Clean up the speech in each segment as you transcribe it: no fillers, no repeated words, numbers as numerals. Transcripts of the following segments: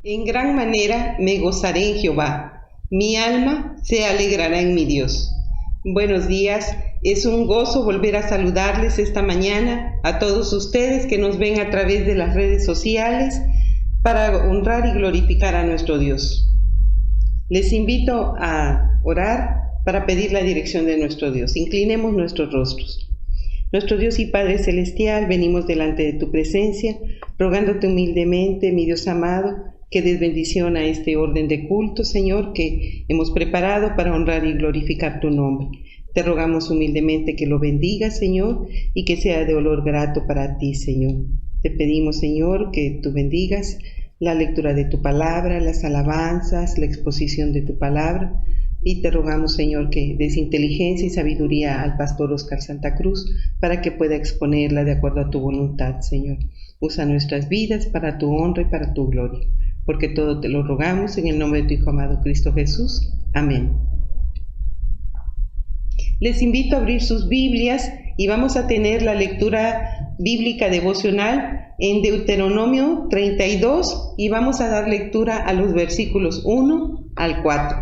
En gran manera me gozaré en Jehová, mi alma se alegrará en mi Dios. Buenos días, es un gozo volver a saludarles esta mañana a todos ustedes que nos ven a través de las redes sociales para honrar y glorificar a nuestro Dios. Les invito a orar para pedir la dirección de nuestro Dios. Inclinemos nuestros rostros. Nuestro Dios y Padre Celestial, venimos delante de tu presencia, rogándote humildemente, mi Dios amado, que des bendición a este orden de culto, Señor, que hemos preparado para honrar y glorificar tu nombre. Te rogamos humildemente que lo bendigas, Señor, y que sea de olor grato para ti, Señor. Te pedimos, Señor, que tú bendigas la lectura de tu palabra, las alabanzas, la exposición de tu palabra, y te rogamos, Señor, que des inteligencia y sabiduría al pastor Oscar Santa Cruz para que pueda exponerla de acuerdo a tu voluntad, Señor. Usa nuestras vidas para tu honra y para tu gloria, porque todo te lo rogamos en el nombre de tu Hijo amado Cristo Jesús. Amén. Les invito a abrir sus Biblias y vamos a tener la lectura bíblica devocional en Deuteronomio 32 y vamos a dar lectura a los versículos 1 al 4.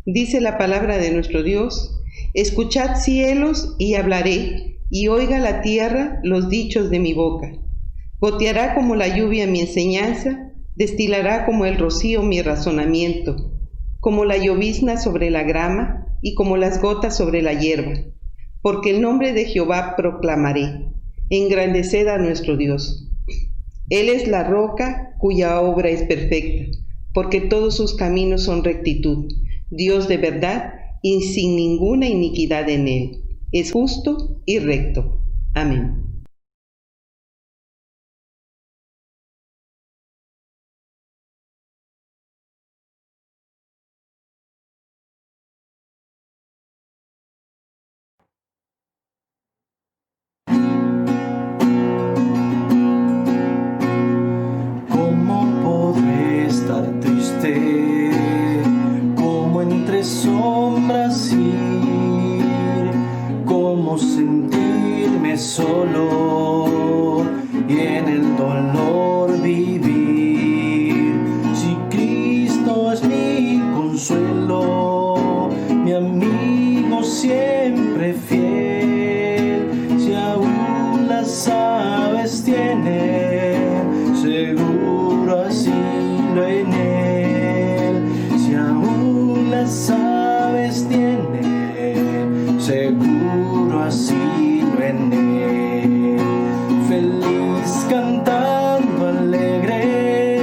Dice la palabra de nuestro Dios: escuchad cielos y hablaré, y oiga la tierra los dichos de mi boca. Goteará como la lluvia mi enseñanza, destilará como el rocío mi razonamiento, como la llovizna sobre la grama y como las gotas sobre la hierba. Porque el nombre de Jehová proclamaré, engrandeced a nuestro Dios. Él es la roca cuya obra es perfecta, porque todos sus caminos son rectitud. Dios de verdad y sin ninguna iniquidad en él. Es justo y recto. Amén. ¿Cómo podré estar triste? ¿Cómo entre sombras ir? ¿Cómo sentirme solo y en el dolor vivir? Si Cristo es mi consuelo, mi amigo siempre fiel, si aún las aves tienen seguro asilo en él, si aún las aves tienen seguro asilo en él. Feliz cantando alegre,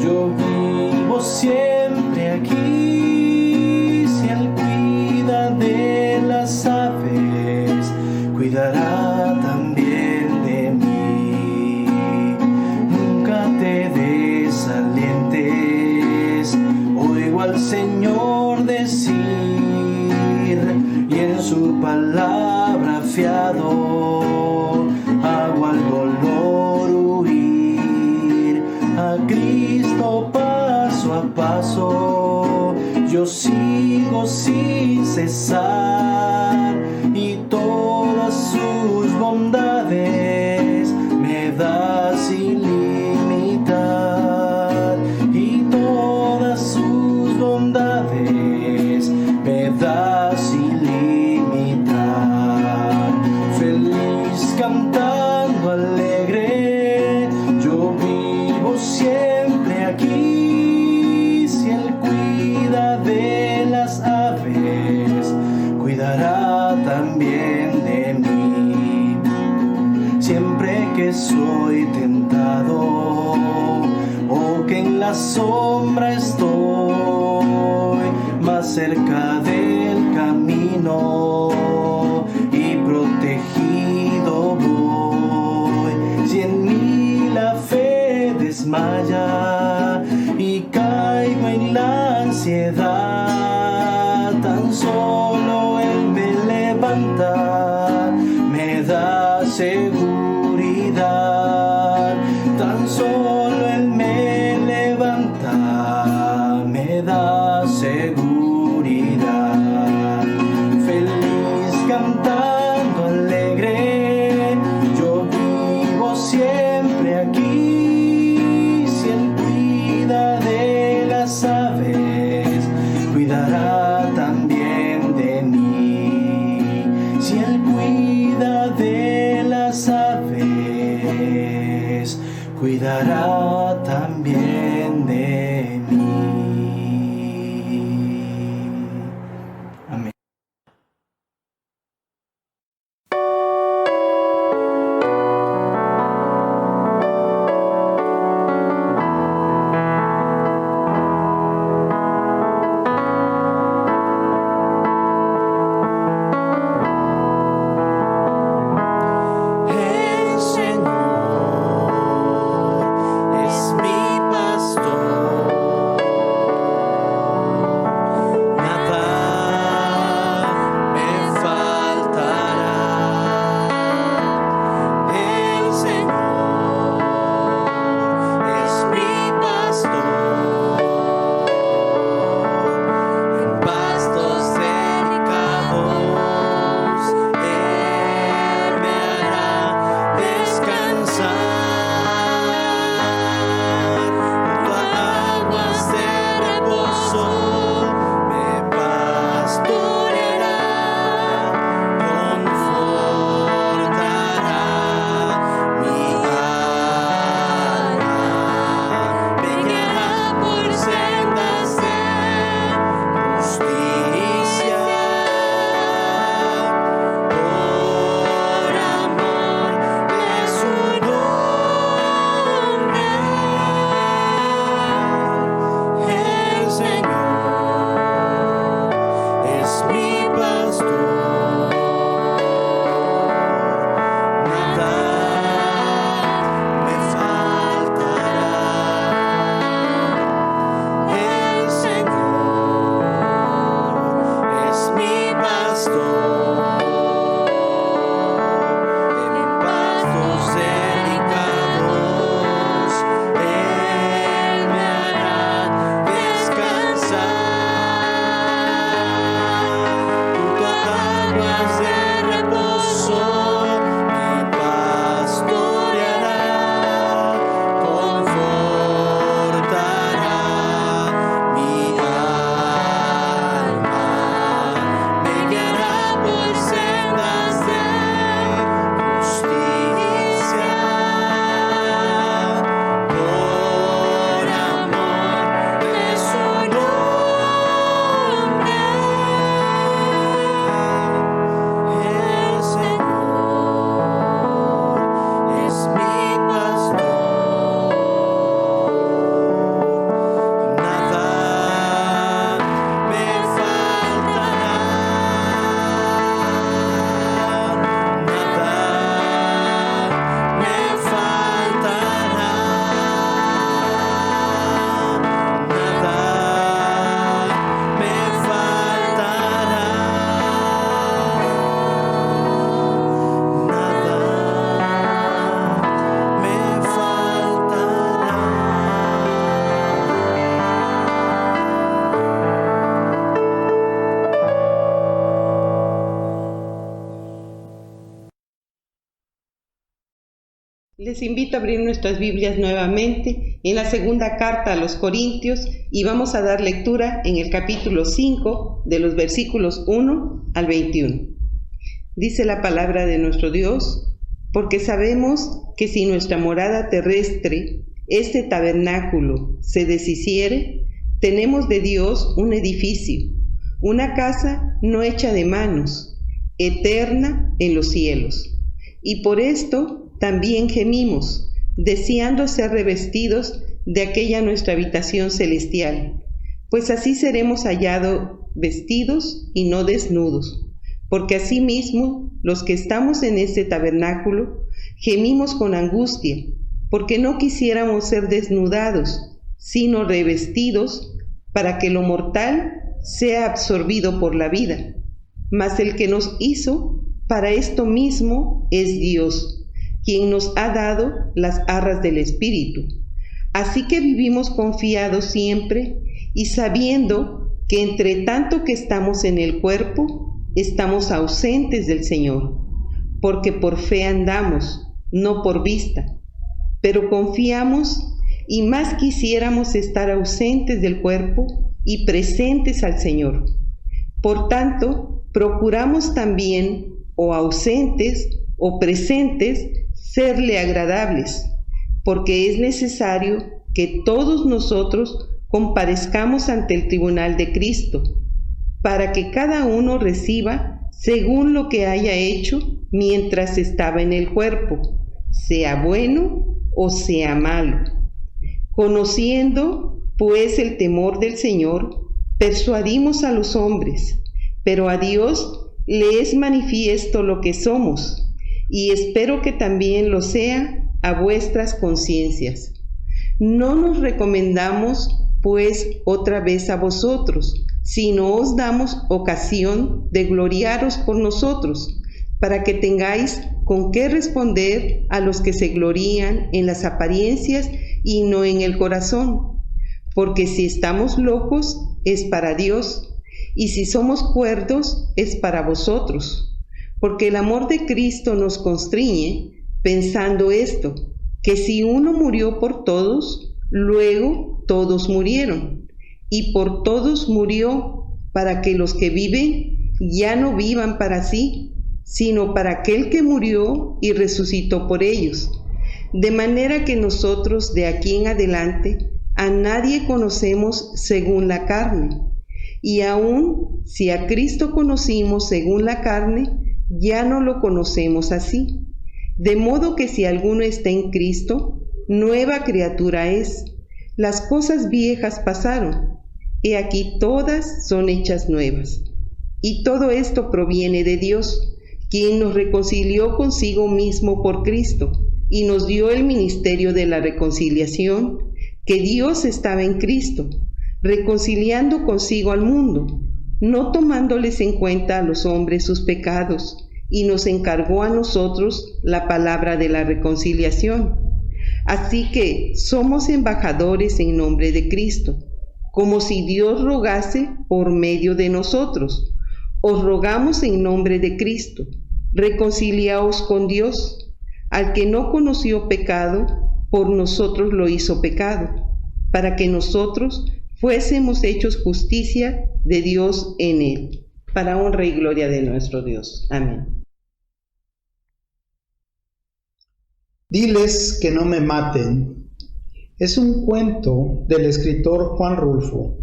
yo vivo siempre aquí. Si él cuida de las aves, cuidará también de mí. Nunca te desalientes, oigo al Señor decir, y en su palabra fiado hago al dolor huir. A Cristo paso a paso yo sigo sin cesar, y todas sus bondades me da sin limitar, y todas sus bondades me da sin limitar. Feliz cantando alegre, yo vivo siempre aquí. Si él cuida de las aves, cuidará también de mí. Siempre que soy tentado o que en la sombra estoy, más cerca del camino y protegido voy. Si en mí la fe desmaya y caigo en la ansiedad, tan solo él me levanta, me da seguridad. Tan solo él me levanta, me da seguridad. Feliz cantando alegre, yo vivo siempre aquí. Si él cuida de cuidará también de mí. Amén. Les invito a abrir nuestras Biblias nuevamente en la segunda carta a los Corintios y vamos a dar lectura en el capítulo 5 de los versículos 1 al 21. Dice la palabra de nuestro Dios: porque sabemos que si nuestra morada terrestre, este tabernáculo, se deshiciere, tenemos de Dios un edificio, una casa no hecha de manos, eterna en los cielos. Y por esto también gemimos, deseando ser revestidos de aquella nuestra habitación celestial, pues así seremos hallados vestidos y no desnudos. Porque asimismo, los que estamos en este tabernáculo, gemimos con angustia, porque no quisiéramos ser desnudados, sino revestidos, para que lo mortal sea absorbido por la vida. Mas el que nos hizo para esto mismo es Dios, quien nos ha dado las arras del Espíritu. Así que vivimos confiados siempre y sabiendo que entre tanto que estamos en el cuerpo, estamos ausentes del Señor, porque por fe andamos, no por vista. Pero confiamos y más quisiéramos estar ausentes del cuerpo y presentes al Señor. Por tanto, procuramos también, o ausentes o presentes, serle agradables, porque es necesario que todos nosotros comparezcamos ante el tribunal de Cristo, para que cada uno reciba según lo que haya hecho mientras estaba en el cuerpo, sea bueno o sea malo. Conociendo, pues, el temor del Señor, persuadimos a los hombres, pero a Dios le es manifiesto lo que somos, y espero que también lo sea a vuestras conciencias. No nos recomendamos, pues, otra vez a vosotros, sino os damos ocasión de gloriaros por nosotros, para que tengáis con qué responder a los que se glorían en las apariencias y no en el corazón. Porque si estamos locos, es para Dios, y si somos cuerdos, es para vosotros. Porque el amor de Cristo nos constriñe, pensando esto, que si uno murió por todos, luego todos murieron, y por todos murió, para que los que viven ya no vivan para sí, sino para aquel que murió y resucitó por ellos. De manera que nosotros de aquí en adelante a nadie conocemos según la carne, y aun si a Cristo conocimos según la carne, ya no lo conocemos así. De modo que si alguno está en Cristo, nueva criatura es. Las cosas viejas pasaron, he aquí todas son hechas nuevas. Y todo esto proviene de Dios, quien nos reconcilió consigo mismo por Cristo, y nos dio el ministerio de la reconciliación, que Dios estaba en Cristo, reconciliando consigo al mundo, no tomándoles en cuenta a los hombres sus pecados, y nos encargó a nosotros la palabra de la reconciliación. Así que somos embajadores en nombre de Cristo, como si Dios rogase por medio de nosotros. Os rogamos en nombre de Cristo, reconciliaos con Dios. Al que no conoció pecado, por nosotros lo hizo pecado, para que nosotros fuésemos hechos justicia de Dios en él, para honra y gloria de nuestro Dios. Amén. Diles que no me maten. Es un cuento del escritor Juan Rulfo.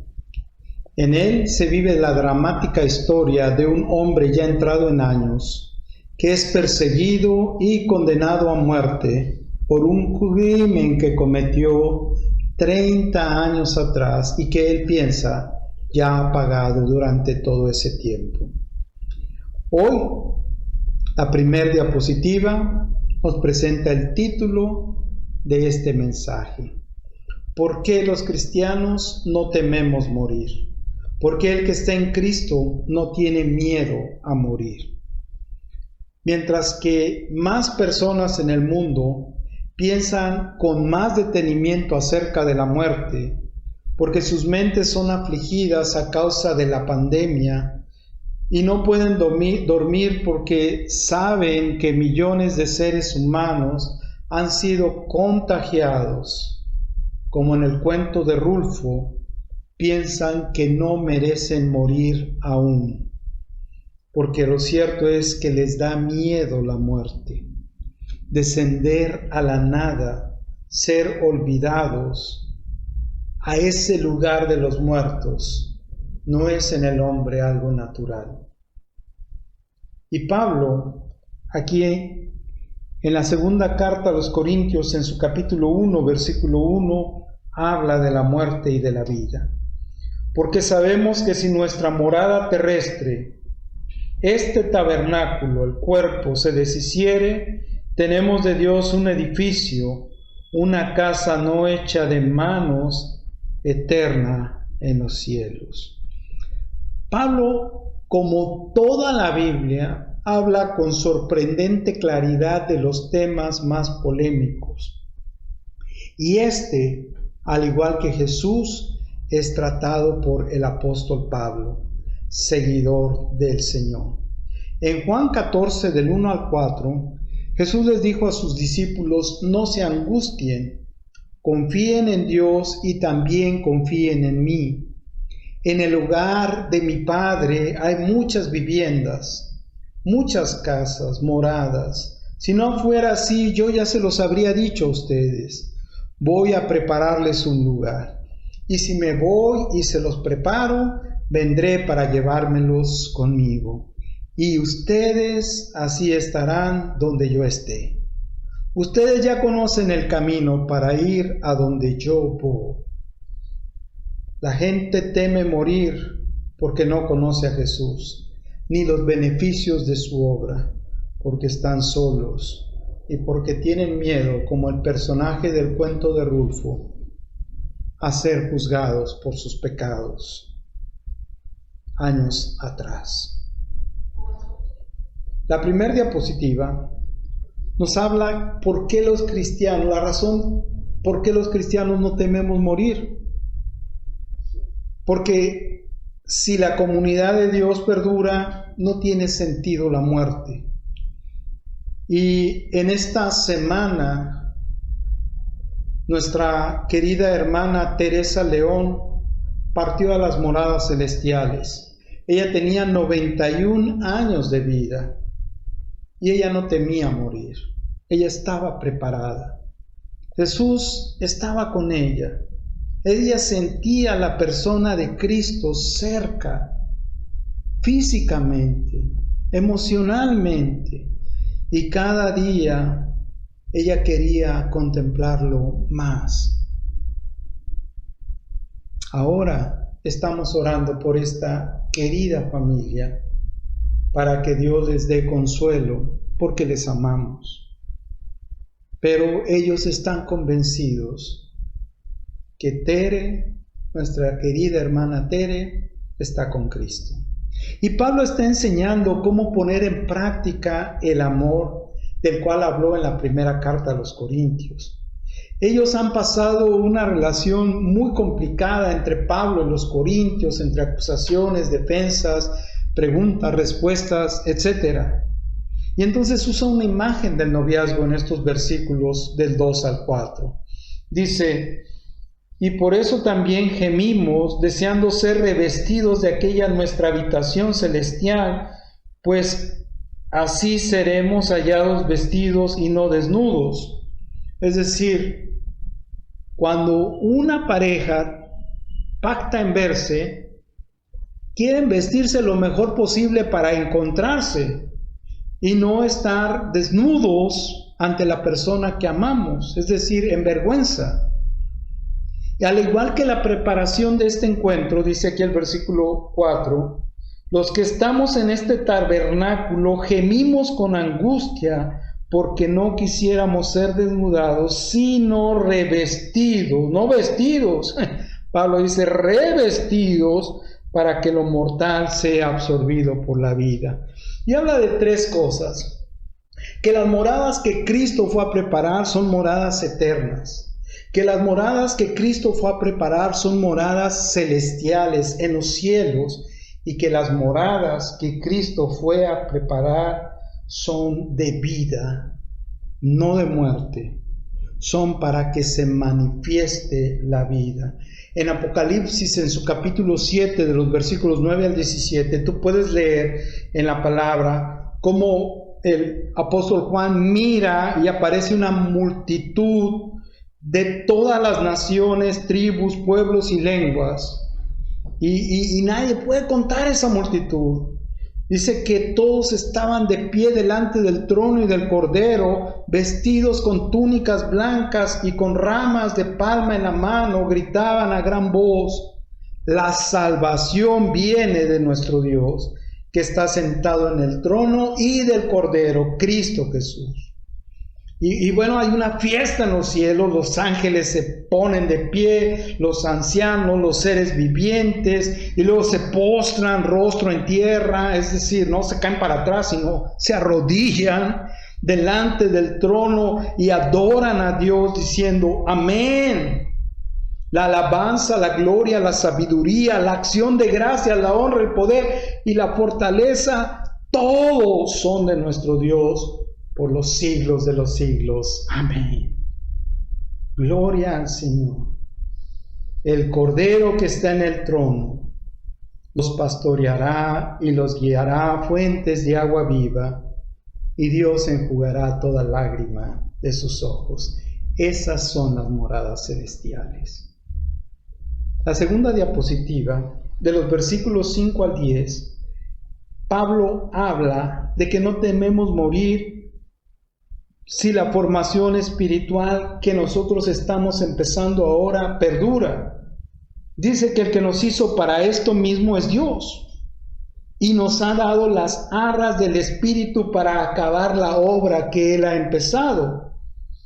En él se vive la dramática historia de un hombre ya entrado en años, que es perseguido y condenado a muerte por un crimen que cometió 30 años atrás y que él piensa ya ha pagado durante todo ese tiempo. Hoy, la primera diapositiva nos presenta el título de este mensaje. ¿Por qué los cristianos no tememos morir? ¿Por qué el que está en Cristo no tiene miedo a morir? Mientras que más personas en el mundo piensan con más detenimiento acerca de la muerte, porque sus mentes son afligidas a causa de la pandemia y no pueden dormir porque saben que millones de seres humanos han sido contagiados, como en el cuento de Rulfo, piensan que no merecen morir aún, porque lo cierto es que les da miedo la muerte, descender a la nada, ser olvidados, a ese lugar de los muertos, no es en el hombre algo natural. Y Pablo, aquí en la segunda carta a los Corintios, en su capítulo 1, versículo 1, habla de la muerte y de la vida. Porque sabemos que si nuestra morada terrestre, este tabernáculo, el cuerpo, se deshiciere, tenemos de Dios un edificio, una casa no hecha de manos, eterna en los cielos. Pablo, como toda la Biblia, habla con sorprendente claridad de los temas más polémicos. Y al igual que Jesús, es tratado por el apóstol Pablo, seguidor del Señor. En Juan 14, del 1 al 4, Jesús les dijo a sus discípulos: no se angustien, confíen en Dios y también confíen en mí. En el hogar de mi Padre hay muchas viviendas, muchas casas, moradas. Si no fuera así, yo ya se los habría dicho a ustedes. voy a prepararles un lugar. Y si me voy y se los preparo, vendré para llevármelos conmigo. Y ustedes así estarán donde yo esté. Ustedes ya conocen el camino para ir a donde yo voy. La gente teme morir porque no conoce a Jesús, ni los beneficios de su obra, porque están solos y porque tienen miedo, como el personaje del cuento de Rulfo, a ser juzgados por sus pecados. Años atrás. La primera diapositiva nos habla por qué los cristianos, la razón por qué los cristianos no tememos morir. Porque si la comunidad de Dios perdura, no tiene sentido la muerte. Y en esta semana, nuestra querida hermana Teresa León partió a las moradas celestiales. Ella tenía 91 años de vida y ella no temía morir. Ella estaba preparada. Jesús estaba con ella. Ella sentía a la persona de Cristo cerca, físicamente, emocionalmente, y cada día ella quería contemplarlo más. Ahora estamos orando por esta querida familia para que Dios les dé consuelo, porque les amamos. Pero ellos están convencidos que Tere, nuestra querida hermana Tere, está con Cristo. Y Pablo está enseñando cómo poner en práctica el amor del cual habló en la primera carta a los Corintios. Ellos han pasado una relación muy complicada entre Pablo y los Corintios, entre acusaciones, defensas, preguntas, respuestas, etc. Y entonces usa una imagen del noviazgo en estos versículos del 2 al 4. Dice: y por eso también gemimos, deseando ser revestidos de aquella nuestra habitación celestial, pues así seremos hallados vestidos y no desnudos. Es decir, cuando una pareja pacta en verse, quieren vestirse lo mejor posible para encontrarse y no estar desnudos ante la persona que amamos, es decir, en vergüenza. Y al igual que la preparación de este encuentro, dice aquí el versículo 4, los que estamos en este tabernáculo gemimos con angustia porque no quisiéramos ser desnudados, sino revestidos, no vestidos. Pablo dice revestidos para que lo mortal sea absorbido por la vida. Y habla de tres cosas: que las moradas que Cristo fue a preparar son moradas eternas, que las moradas que Cristo fue a preparar son moradas celestiales en los cielos, y que las moradas que Cristo fue a preparar son de vida, no de muerte. Son para que se manifieste la vida. En Apocalipsis, en su capítulo 7, de los versículos 9 al 17, tú puedes leer en la palabra cómo el apóstol Juan mira y aparece una multitud de todas las naciones, tribus, pueblos y lenguas, y nadie puede contar esa multitud. Dice que todos estaban de pie delante del trono y del Cordero, vestidos con túnicas blancas y con ramas de palma en la mano, gritaban a gran voz: la salvación viene de nuestro Dios, que está sentado en el trono, y del Cordero, Cristo Jesús. Y bueno, hay una fiesta en los cielos, los ángeles se ponen de pie, los ancianos, los seres vivientes, y luego se postran rostro en tierra, es decir, no se caen para atrás, sino se arrodillan delante del trono y adoran a Dios diciendo: amén. La alabanza, la gloria, la sabiduría, la acción de gracia, la honra, el poder y la fortaleza, todos son de nuestro Dios por los siglos de los siglos. Amén. Gloria al Señor. El Cordero que está en el trono los pastoreará y los guiará a fuentes de agua viva, y Dios enjugará toda lágrima de sus ojos. Esas son las moradas celestiales. La segunda diapositiva, de los versículos 5 al 10, Pablo habla de que no tememos morir si la formación espiritual que nosotros estamos empezando ahora perdura. Dice que el que nos hizo para esto mismo es Dios y nos ha dado las arras del Espíritu para acabar la obra que Él ha empezado.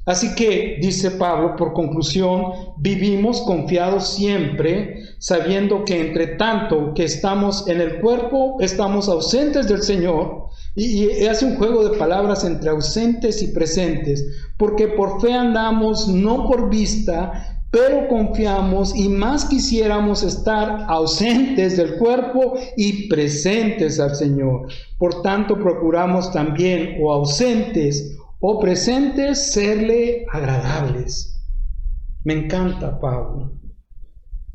Así que, dice Pablo, por conclusión, vivimos confiados siempre, sabiendo que entre tanto que estamos en el cuerpo, estamos ausentes del Señor. Y hace un juego de palabras entre ausentes y presentes, porque por fe andamos, no por vista, pero confiamos y más quisiéramos estar ausentes del cuerpo y presentes al Señor. Por tanto, procuramos también, o ausentes o presentes, serle agradables. Me encanta Pablo.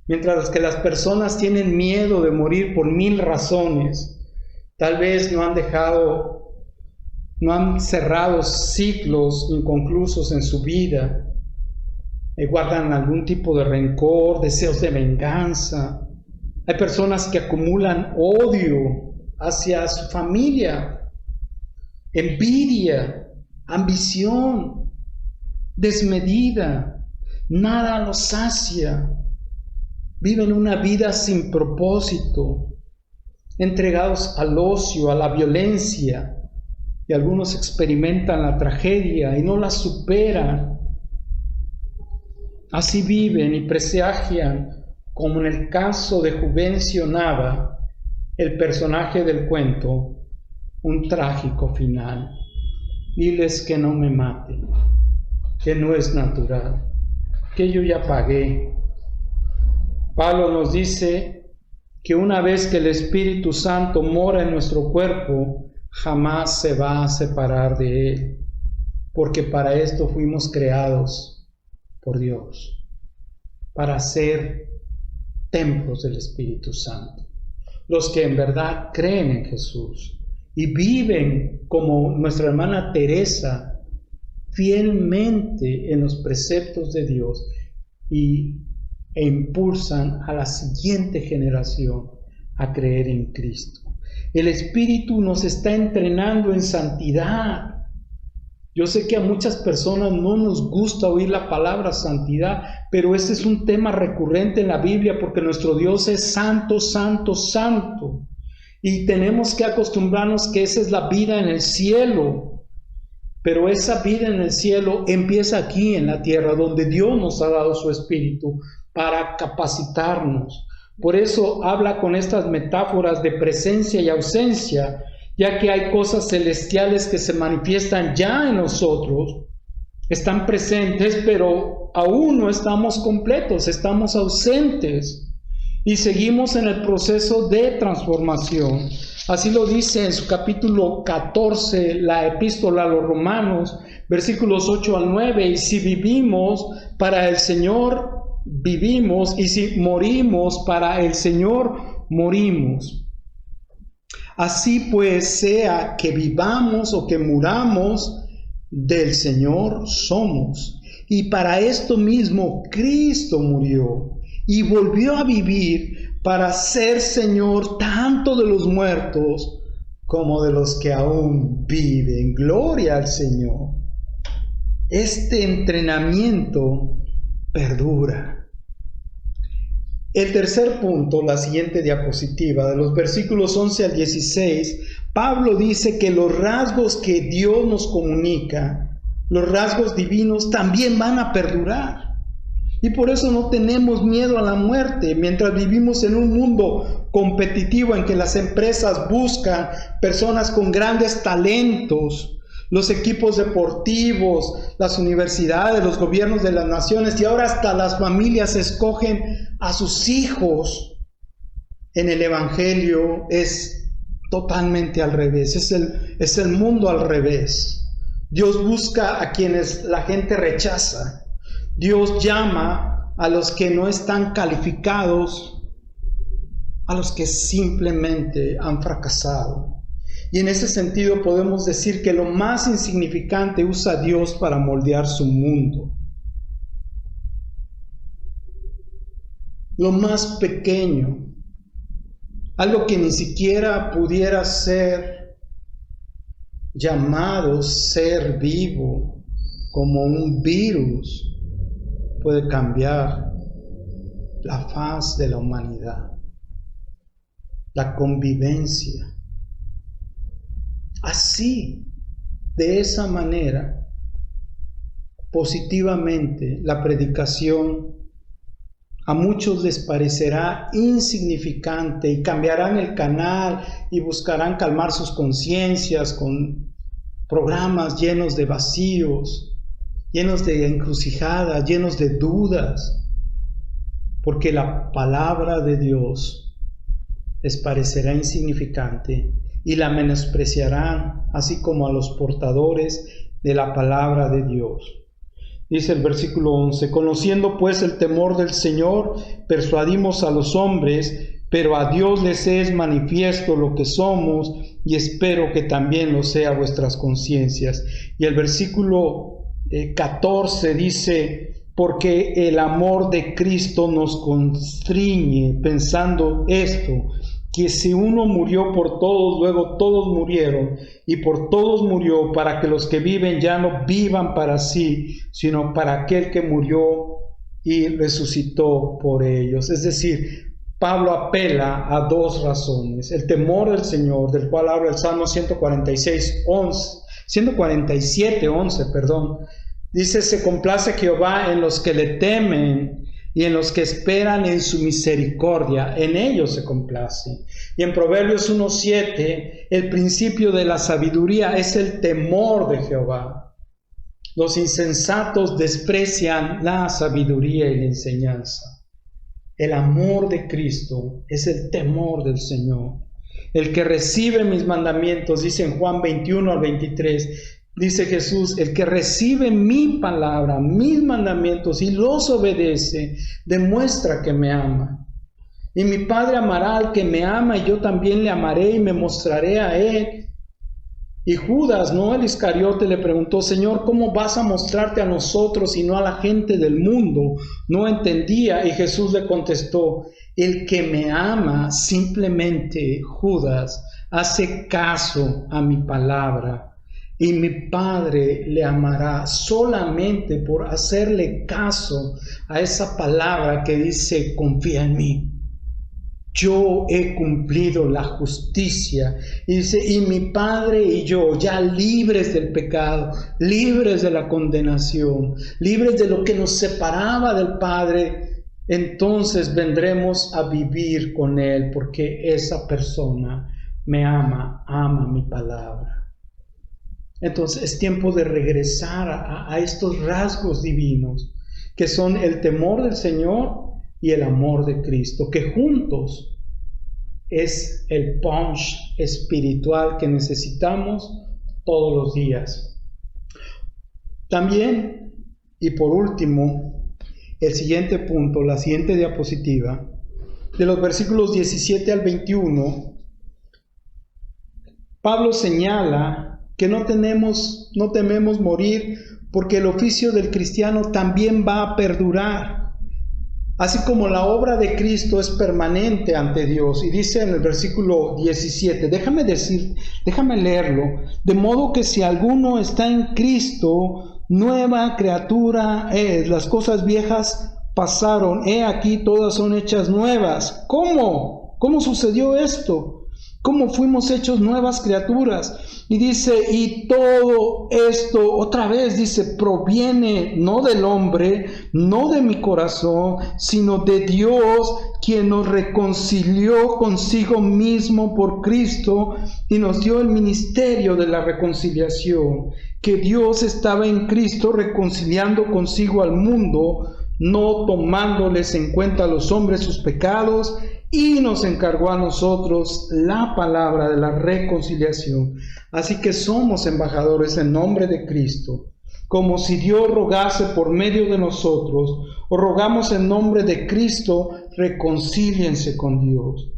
Mientras que las personas tienen miedo de morir por 1000 razones, tal vez no han cerrado ciclos inconclusos en su vida, guardan algún tipo de rencor, deseos de venganza. Hay personas que acumulan odio hacia su familia, envidia, ambición desmedida, nada los sacia, viven una vida sin propósito, entregados al ocio, a la violencia, y algunos experimentan la tragedia y no la superan. Así viven y presagian, como en el caso de Juvencio Nava, el personaje del cuento, un trágico final. Diles que no me maten, que no es natural, que yo ya pagué. Pablo nos dice que una vez que el Espíritu Santo mora en nuestro cuerpo, jamás se va a separar de él, porque para esto fuimos creados por Dios, para ser templos del Espíritu Santo. Los que en verdad creen en Jesús y viven como nuestra hermana Teresa, fielmente en los preceptos de Dios e impulsan a la siguiente generación a creer en Cristo. El Espíritu nos está entrenando en santidad. Yo sé que a muchas personas no nos gusta oír la palabra santidad, pero este es un tema recurrente en la Biblia porque nuestro Dios es santo, santo, santo. Y tenemos que acostumbrarnos que esa es la vida en el cielo. Pero esa vida en el cielo empieza aquí en la tierra, donde Dios nos ha dado su Espíritu para capacitarnos. Por eso habla con estas metáforas de presencia y ausencia, ya que hay cosas celestiales que se manifiestan ya en nosotros, están presentes, pero aún no estamos completos, estamos ausentes y seguimos en el proceso de transformación. Así lo dice en su capítulo 14, la epístola a los Romanos, versículos 8 al 9, y si vivimos para el Señor, vivimos, y si morimos para el Señor, morimos. Así pues, sea que vivamos o que muramos, del Señor somos. Y para esto mismo Cristo murió y volvió a vivir para ser Señor tanto de los muertos como de los que aún viven. Gloria al Señor. Este entrenamiento perdura. El tercer punto, la siguiente diapositiva, de los versículos 11 al 16, Pablo dice que los rasgos que Dios nos comunica, los rasgos divinos, también van a perdurar. Y por eso no tenemos miedo a la muerte, mientras vivimos en un mundo competitivo en que las empresas buscan personas con grandes talentos, los equipos deportivos, las universidades, los gobiernos de las naciones y ahora hasta las familias escogen a sus hijos. En el Evangelio es totalmente al revés, es el mundo al revés. Dios busca a quienes la gente rechaza. Dios llama a los que no están calificados, a los que simplemente han fracasado. Y en ese sentido podemos decir que lo más insignificante usa Dios para moldear su mundo. lo más pequeño, algo que ni siquiera pudiera ser llamado ser vivo, como un virus, puede cambiar la faz de la humanidad, la convivencia. Así, de esa manera, positivamente, la predicación a muchos les parecerá insignificante y cambiarán el canal y buscarán calmar sus conciencias con programas llenos de vacíos, llenos de encrucijadas, llenos de dudas, porque la palabra de Dios les parecerá insignificante y la menospreciarán, así como a los portadores de la palabra de Dios. Dice el versículo 11, conociendo pues el temor del Señor, persuadimos a los hombres, pero a Dios les es manifiesto lo que somos, y espero que también lo sea vuestras conciencias. Y el versículo 14 dice, porque el amor de Cristo nos constriñe, pensando esto, que si uno murió por todos, luego todos murieron, y por todos murió, para que los que viven ya no vivan para sí, sino para aquel que murió y resucitó por ellos. Es decir, Pablo apela a dos razones: el temor del Señor, del cual habla el Salmo 147:11, dice, se complace Jehová en los que le temen y en los que esperan en su misericordia, en ellos se complace. Y en Proverbios 1:7, el principio de la sabiduría es el temor de Jehová. Los insensatos desprecian la sabiduría y la enseñanza. El amor de Cristo es el temor del Señor. El que recibe mis mandamientos, dice en Juan 21:23, dice Jesús, el que recibe mi palabra, mis mandamientos y los obedece, demuestra que me ama. Y mi Padre amará al que me ama, y yo también le amaré y me mostraré a él. Y Judas, ¿no? El Iscariote le preguntó, Señor, ¿cómo vas a mostrarte a nosotros y no a la gente del mundo? No entendía, y Jesús le contestó, el que me ama, simplemente, Judas, hace caso a mi palabra. Y mi Padre le amará solamente por hacerle caso a esa palabra que dice, confía en mí. Yo he cumplido la justicia. Y dice, y mi Padre y yo, ya libres del pecado, libres de la condenación, libres de lo que nos separaba del Padre, entonces vendremos a vivir con Él, porque esa persona me ama, ama mi palabra. Entonces es tiempo de regresar a estos rasgos divinos, que son el temor del Señor y el amor de Cristo, que juntos es el punch espiritual que necesitamos todos los días. También, y por último, el siguiente punto, la siguiente diapositiva, de los versículos 17 al 21, Pablo señala que no tememos morir, porque el oficio del cristiano también va a perdurar, así como la obra de Cristo es permanente ante Dios. Y dice en el versículo 17, déjame leerlo, de modo que si alguno está en Cristo, nueva criatura es, las cosas viejas pasaron, he aquí todas son hechas nuevas. ¿Cómo? ¿Cómo sucedió esto? ¿Cómo fuimos hechos nuevas criaturas? Y dice, y todo esto, otra vez dice, proviene no del hombre, no de mi corazón, sino de Dios, quien nos reconcilió consigo mismo por Cristo y nos dio el ministerio de la reconciliación, que Dios estaba en Cristo reconciliando consigo al mundo, no tomándoles en cuenta a los hombres sus pecados, y nos encargó a nosotros la palabra de la reconciliación. Así que somos embajadores en nombre de Cristo, como si Dios rogase por medio de nosotros, o rogamos en nombre de Cristo, reconcíliense con Dios.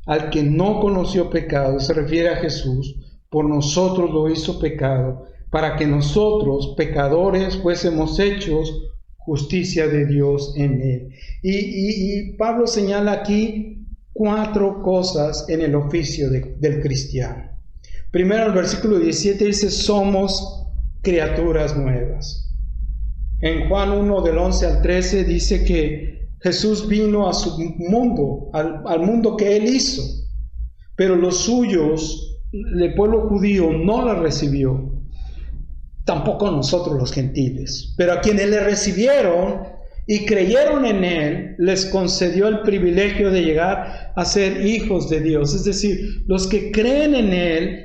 Al que no conoció pecado, se refiere a Jesús, por nosotros lo hizo pecado, para que nosotros, pecadores, fuésemos hechos justicia de Dios en él. Y Pablo señala aquí 4 cosas en el oficio del cristiano. Primero, el versículo 17 dice, somos criaturas nuevas. En Juan 1, del 11 al 13, dice que Jesús vino a su mundo, al mundo que él hizo, pero los suyos, el pueblo judío, no la recibió. Tampoco nosotros los gentiles. Pero a quienes le recibieron y creyeron en él, les concedió el privilegio de llegar a ser hijos de Dios. Es decir, los que creen en él,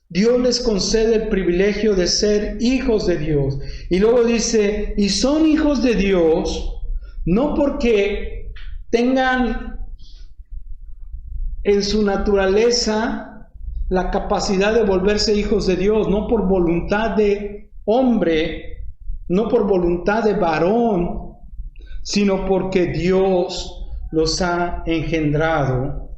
Dios les concede el privilegio de ser hijos de Dios. Y luego dice, y son hijos de Dios, no porque tengan en su naturaleza la capacidad de volverse hijos de Dios, no por voluntad de hombre, no por voluntad de varón, sino porque Dios los ha engendrado.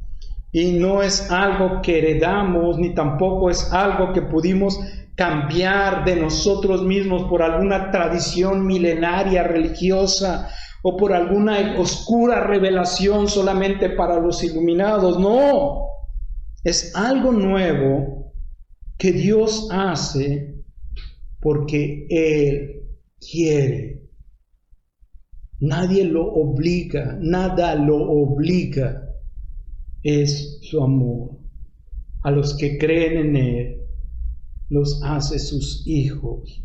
Y no es algo que heredamos, ni tampoco es algo que pudimos cambiar de nosotros mismos por alguna tradición milenaria religiosa o por alguna oscura revelación solamente para los iluminados. No, es algo nuevo que Dios hace porque Él quiere. Nadie lo obliga, nada lo obliga. Es su amor. A los que creen en Él, los hace sus hijos,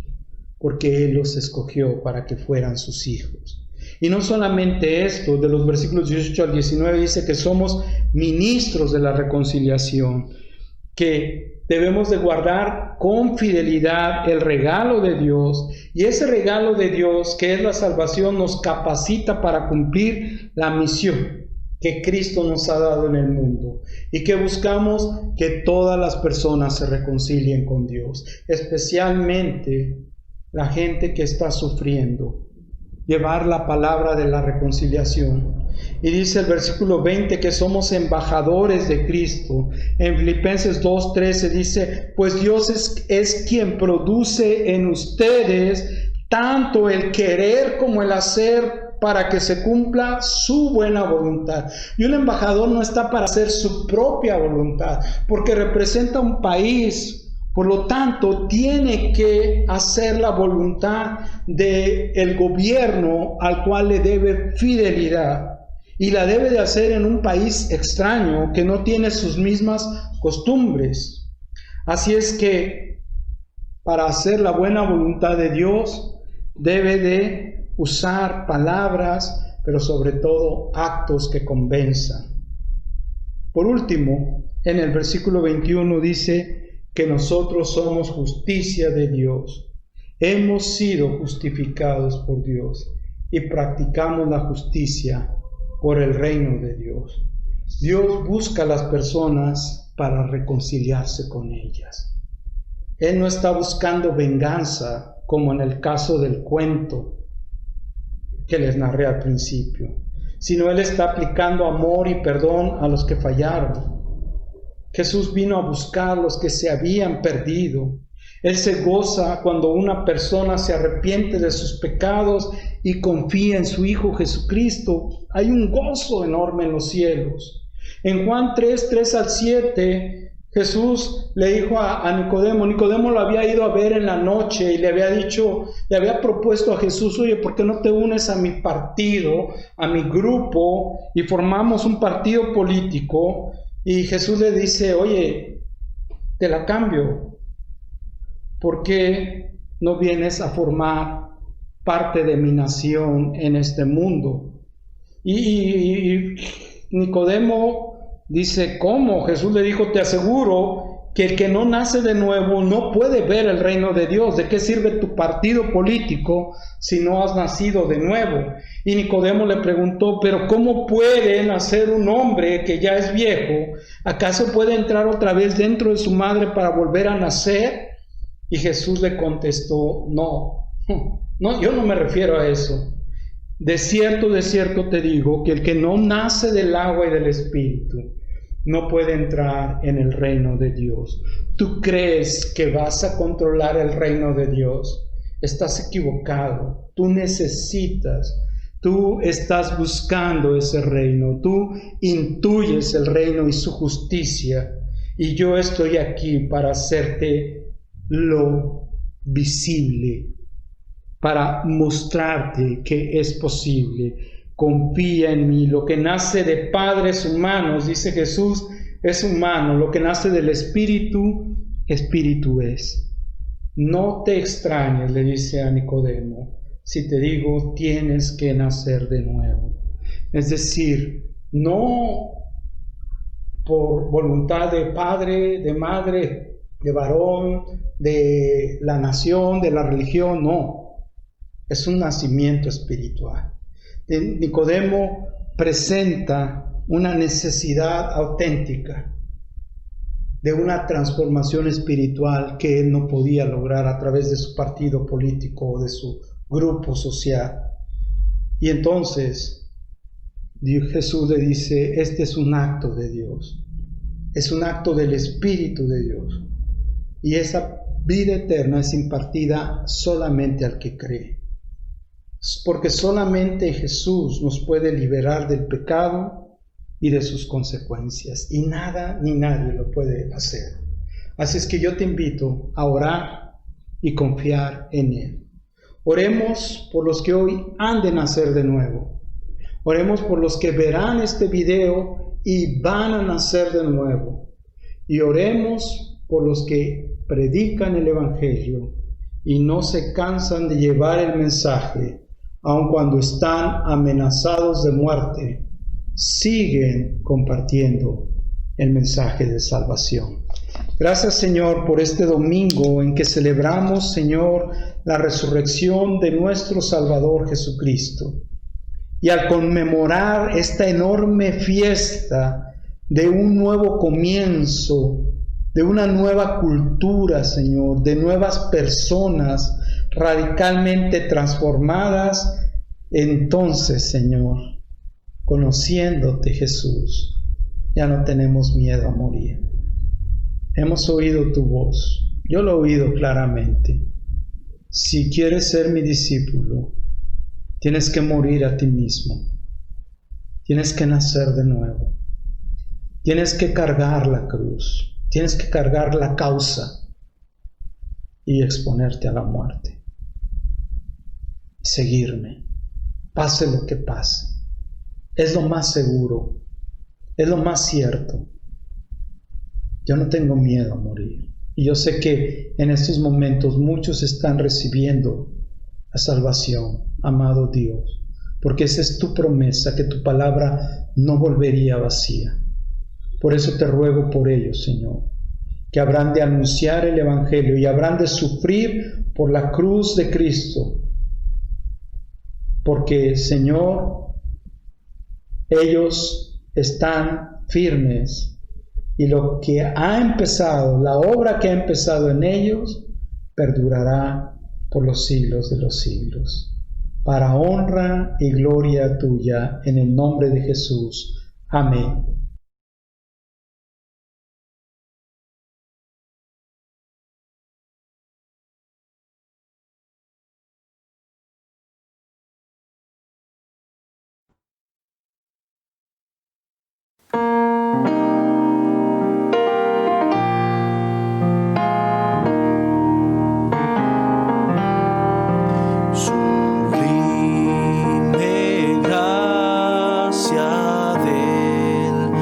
porque Él los escogió para que fueran sus hijos. Y no solamente esto, de los versículos 18 al 19 dice que somos ministros de la reconciliación, que debemos de guardar con fidelidad el regalo de Dios, y ese regalo de Dios, que es la salvación, nos capacita para cumplir la misión que Cristo nos ha dado en el mundo, y que buscamos que todas las personas se reconcilien con Dios, especialmente la gente que está sufriendo, llevar la palabra de la reconciliación. Y dice el versículo 20 que somos embajadores de Cristo. En Filipenses 2:13 dice, pues Dios es quien produce en ustedes tanto el querer como el hacer para que se cumpla su buena voluntad. Y un embajador no está para hacer su propia voluntad, porque representa un país. Por lo tanto, tiene que hacer la voluntad del gobierno al cual le debe fidelidad. Y la debe de hacer en un país extraño que no tiene sus mismas costumbres. Así es que para hacer la buena voluntad de Dios debe de usar palabras, pero sobre todo actos que convenzan. Por último, en el versículo 21 dice que nosotros somos justicia de Dios. Hemos sido justificados por Dios y practicamos la justicia por el reino de Dios. Dios busca a las personas para reconciliarse con ellas. Él no está buscando venganza, como en el caso del cuento que les narré al principio, sino Él está aplicando amor y perdón a los que fallaron. Jesús vino a buscar a los que se habían perdido. Él se goza cuando una persona se arrepiente de sus pecados y confía en su Hijo Jesucristo. Hay un gozo enorme en los cielos. En Juan 3 al 7, Jesús le dijo a Nicodemo, Nicodemo lo había ido a ver en la noche y le había propuesto a Jesús, oye, ¿por qué no te unes a mi partido, a mi grupo y formamos un partido político? Y Jesús le dice, oye, te la cambio. ¿Por qué no vienes a formar parte de mi nación en este mundo? Y Nicodemo dice, ¿cómo? Jesús le dijo, te aseguro que el que no nace de nuevo no puede ver el reino de Dios. ¿De qué sirve tu partido político si no has nacido de nuevo? Y Nicodemo le preguntó, ¿pero cómo puede nacer un hombre que ya es viejo? ¿Acaso puede entrar otra vez dentro de su madre para volver a nacer? Y Jesús le contestó, no, yo no me refiero a eso. De cierto te digo que el que no nace del agua y del Espíritu no puede entrar en el reino de Dios. ¿Tú crees que vas a controlar el reino de Dios? Estás equivocado. Tú necesitas, tú estás buscando ese reino. Tú intuyes el reino y su justicia. Y yo estoy aquí para hacerte lo visible, para mostrarte que es posible. Confía en mí. Lo que nace de padres humanos, dice Jesús, es humano. Lo que nace del Espíritu, Espíritu es. No te extrañes, le dice a Nicodemo, si te digo tienes que nacer de nuevo. Es decir, no por voluntad de padre, de madre, de varón, de la nación, de la religión, no. Es un nacimiento espiritual. Nicodemo presenta una necesidad auténtica de una transformación espiritual que él no podía lograr a través de su partido político o de su grupo social. Y entonces Jesús le dice, este es un acto de Dios, es un acto del Espíritu de Dios, y esa vida eterna es impartida solamente al que cree, porque solamente Jesús nos puede liberar del pecado y de sus consecuencias, y nada ni nadie lo puede hacer. Así es que yo te invito a orar y confiar en Él. Oremos por los que hoy han de nacer de nuevo. Oremos por los que verán este video y van a nacer de nuevo. Y oremos por los que predican el Evangelio y no se cansan de llevar el mensaje, aun cuando están amenazados de muerte. Siguen compartiendo el mensaje de salvación. Gracias, Señor, por este domingo en que celebramos, Señor, la resurrección de nuestro Salvador Jesucristo. Y al conmemorar esta enorme fiesta de un nuevo comienzo, de una nueva cultura, Señor, de nuevas personas radicalmente transformadas, entonces, Señor, conociéndote, Jesús, ya no tenemos miedo a morir. Hemos oído tu voz. Yo lo he oído claramente. Si quieres ser mi discípulo, tienes que morir a ti mismo. Tienes que nacer de nuevo. Tienes que cargar la cruz. Tienes que cargar la causa y exponerte a la muerte. Seguirme, pase lo que pase. Es lo más seguro, es lo más cierto. Yo no tengo miedo a morir. Y yo sé que en estos momentos muchos están recibiendo la salvación, amado Dios, porque esa es tu promesa, que tu palabra no volvería vacía. Por eso te ruego por ellos, Señor, que habrán de anunciar el Evangelio y habrán de sufrir por la cruz de Cristo, porque, Señor, ellos están firmes y lo que ha empezado, la obra que ha empezado en ellos, perdurará por los siglos de los siglos. Para honra y gloria tuya, en el nombre de Jesús. Amén. Sublime gracia del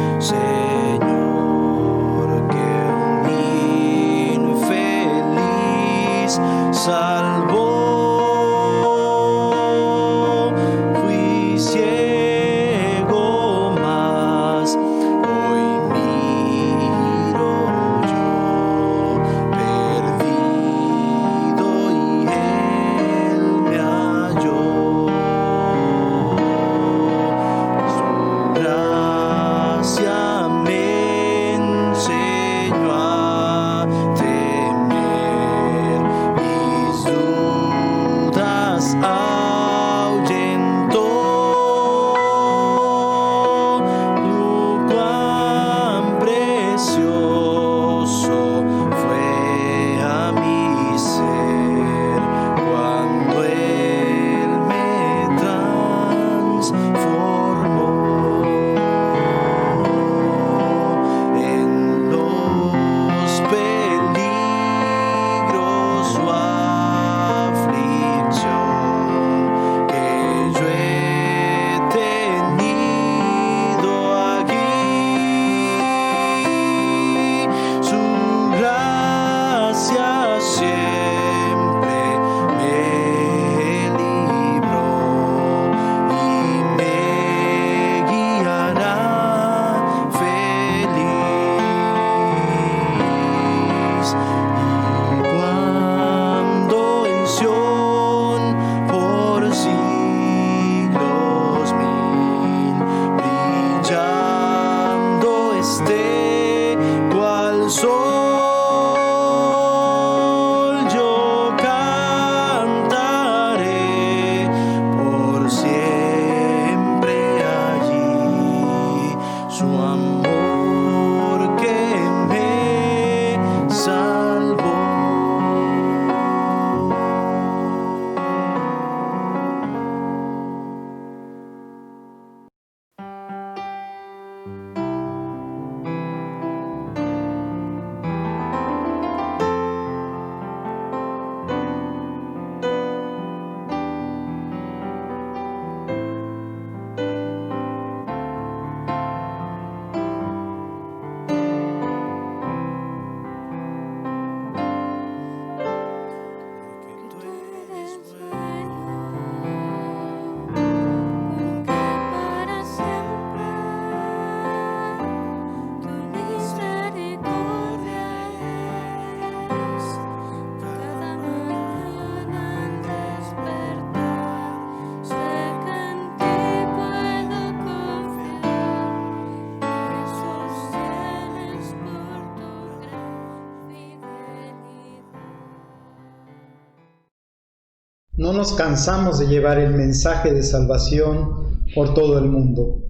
No nos cansamos de llevar el mensaje de salvación por todo el mundo.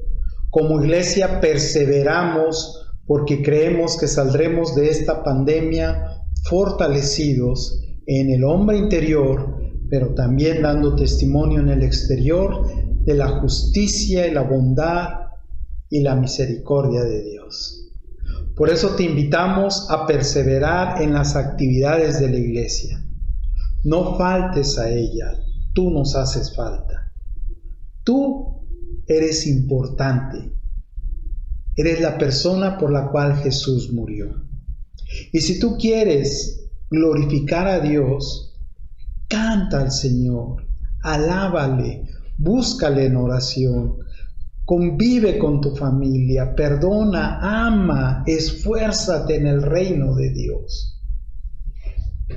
Como iglesia perseveramos porque creemos que saldremos de esta pandemia fortalecidos en el hombre interior, pero también dando testimonio en el exterior de la justicia y la bondad y la misericordia de Dios. Por eso te invitamos a perseverar en las actividades de la iglesia. No faltes a ella, tú nos haces falta. Tú eres importante, eres la persona por la cual Jesús murió. Y si tú quieres glorificar a Dios, canta al Señor, alábale, búscale en oración, convive con tu familia, perdona, ama, esfuérzate en el reino de Dios.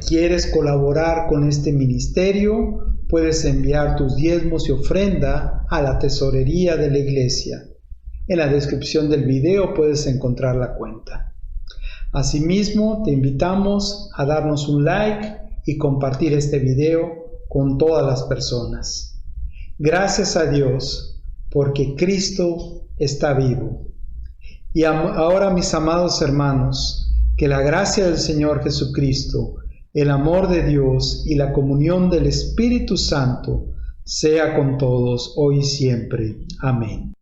¿Quieres colaborar con este ministerio? Puedes enviar tus diezmos y ofrenda a la tesorería de la iglesia. En la descripción del video puedes encontrar la cuenta. Asimismo, te invitamos a darnos un like y compartir este video con todas las personas. Gracias a Dios, porque Cristo está vivo. Y ahora, mis amados hermanos, que la gracia del Señor Jesucristo, el amor de Dios y la comunión del Espíritu Santo sea con todos hoy y siempre. Amén.